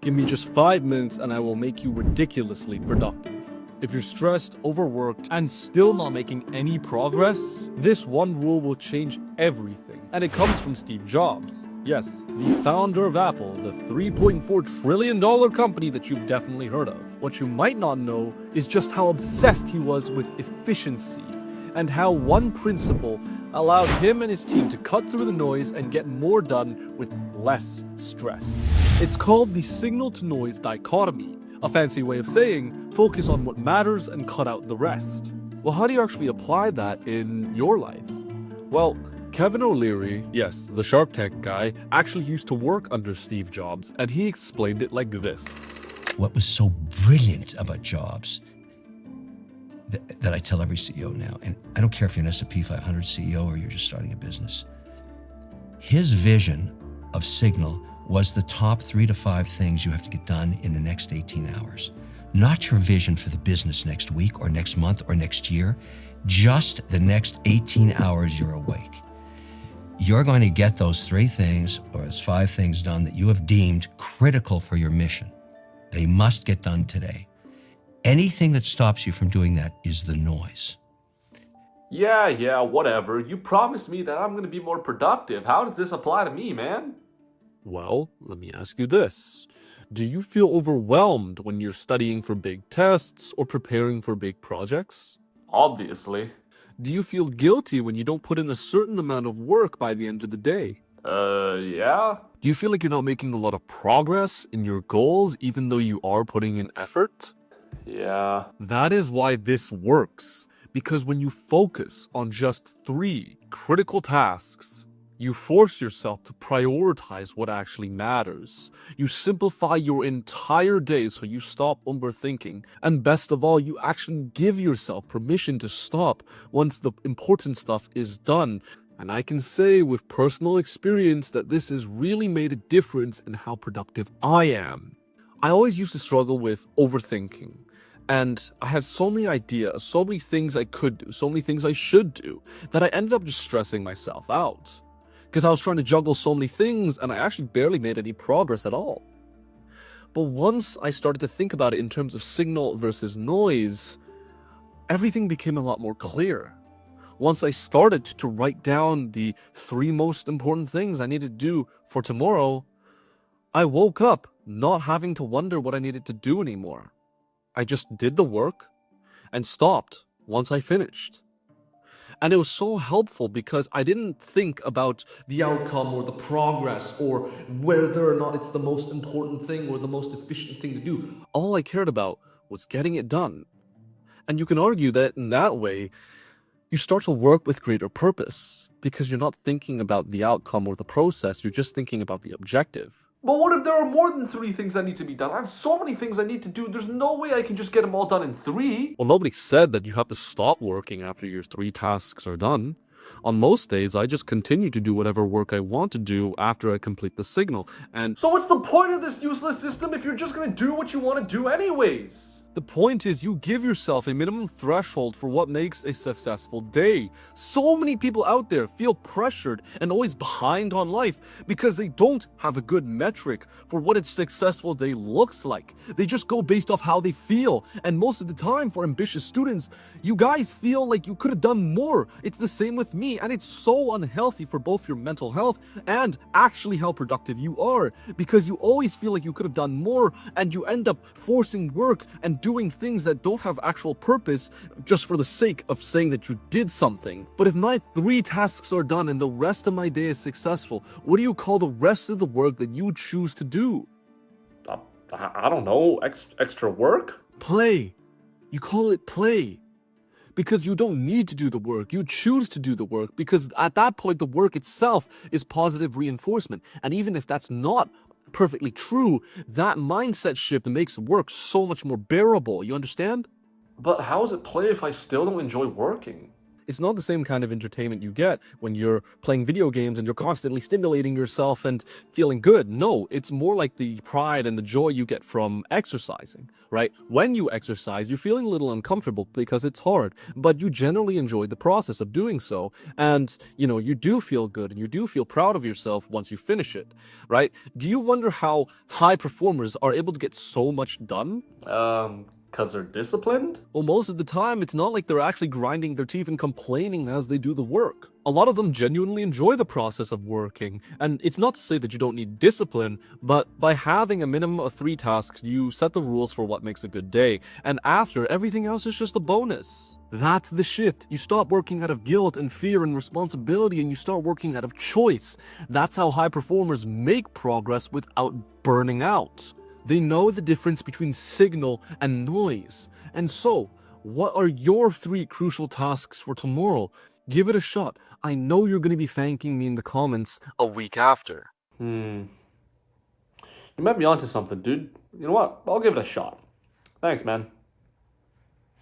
Give me just 5 minutes and I will make you ridiculously productive. If you're stressed, overworked, and still not making any progress, this one rule will change everything. And it comes from Steve Jobs. Yes, the founder of Apple, the $3.4 trillion company that you've definitely heard of. What you might not know is just how obsessed he was with efficiency, and how one principle allowed him and his team to cut through the noise and get more done with less stress. It's called the signal-to-noise dichotomy, a fancy way of saying focus on what matters and cut out the rest. Well, how do you actually apply that in your life? Well, Kevin O'Leary, yes, the Shark Tank guy, actually used to work under Steve Jobs, and he explained it like this. What was so brilliant about Jobs that I tell every CEO now, and I don't care if you're an S&P 500 CEO or you're just starting a business, his vision of Signal was the top 3 to 5 things you have to get done in the next 18 hours. Not your vision for the business next week or next month or next year, just the next 18 hours you're awake. You're going to get those 3 things or those 5 things done that you have deemed critical for your mission. They must get done today. Anything that stops you from doing that is the noise. Yeah, whatever. You promised me that I'm gonna be more productive. How does this apply to me, man? Well, let me ask you this. Do you feel overwhelmed when you're studying for big tests or preparing for big projects? Obviously. Do you feel guilty when you don't put in a certain amount of work by the end of the day? Yeah? Do you feel like you're not making a lot of progress in your goals even though you are putting in effort? Yeah. That is why this works. Because when you focus on just 3 critical tasks, you force yourself to prioritize what actually matters. You simplify your entire day so you stop overthinking. And best of all, you actually give yourself permission to stop once the important stuff is done. And I can say with personal experience that this has really made a difference in how productive I am. I always used to struggle with overthinking. And I had so many ideas, so many things I could do, so many things I should do, that I ended up just stressing myself out. Because I was trying to juggle so many things and I actually barely made any progress at all. But once I started to think about it in terms of signal versus noise, everything became a lot more clear. Once I started to write down the 3 most important things I needed to do for tomorrow, I woke up not having to wonder what I needed to do anymore. I just did the work and stopped once I finished. And it was so helpful because I didn't think about the outcome or the progress or whether or not it's the most important thing or the most efficient thing to do. All I cared about was getting it done. And you can argue that in that way, you start to work with greater purpose because you're not thinking about the outcome or the process, you're just thinking about the objective. But what if there are more than 3 things that need to be done? I have so many things I need to do. There's no way I can just get them all done in 3. Well, nobody said that you have to stop working after your 3 tasks are done. On most days, I just continue to do whatever work I want to do after I complete the signal, and So what's the point of this useless system if you're just gonna do what you want to do anyways? the point is you give yourself a minimum threshold for what makes a successful day. So many people out there feel pressured and always behind on life because they don't have a good metric for what a successful day looks like. They just go based off how they feel. And most of the time for ambitious students, you guys feel like you could have done more. It's the same with me, and it's so unhealthy for both your mental health and actually how productive you are, because you always feel like you could have done more and you end up forcing work and doing things that don't have actual purpose just for the sake of saying that you did something. But if my 3 tasks are done and the rest of my day is successful, what do you call the rest of the work that you choose to do? I don't know. Extra work? Play. You call it play. Because you don't need to do the work, you choose to do the work, because at that point the work itself is positive reinforcement. And even if that's not perfectly true, that mindset shift makes work so much more bearable, you understand? But how is it play if I still don't enjoy working? It's not the same kind of entertainment you get when you're playing video games and you're constantly stimulating yourself and feeling good. No, it's more like the pride and the joy you get from exercising, right? When you exercise, you're feeling a little uncomfortable because it's hard, but you generally enjoy the process of doing so. And, you do feel good and you do feel proud of yourself once you finish it, right? Do you wonder how high performers are able to get so much done? Cause they're disciplined? Well, most of the time, it's not like they're actually grinding their teeth and complaining as they do the work. A lot of them genuinely enjoy the process of working, and it's not to say that you don't need discipline, but by having a minimum of 3 tasks, you set the rules for what makes a good day, and after, everything else is just a bonus. That's the shift. You stop working out of guilt and fear and responsibility, and you start working out of choice. That's how high performers make progress without burning out. They know the difference between signal and noise. And so, what are your 3 crucial tasks for tomorrow? Give it a shot. I know you're going to be thanking me in the comments a week after. You might be onto something, dude. You know what? I'll give it a shot. Thanks, man.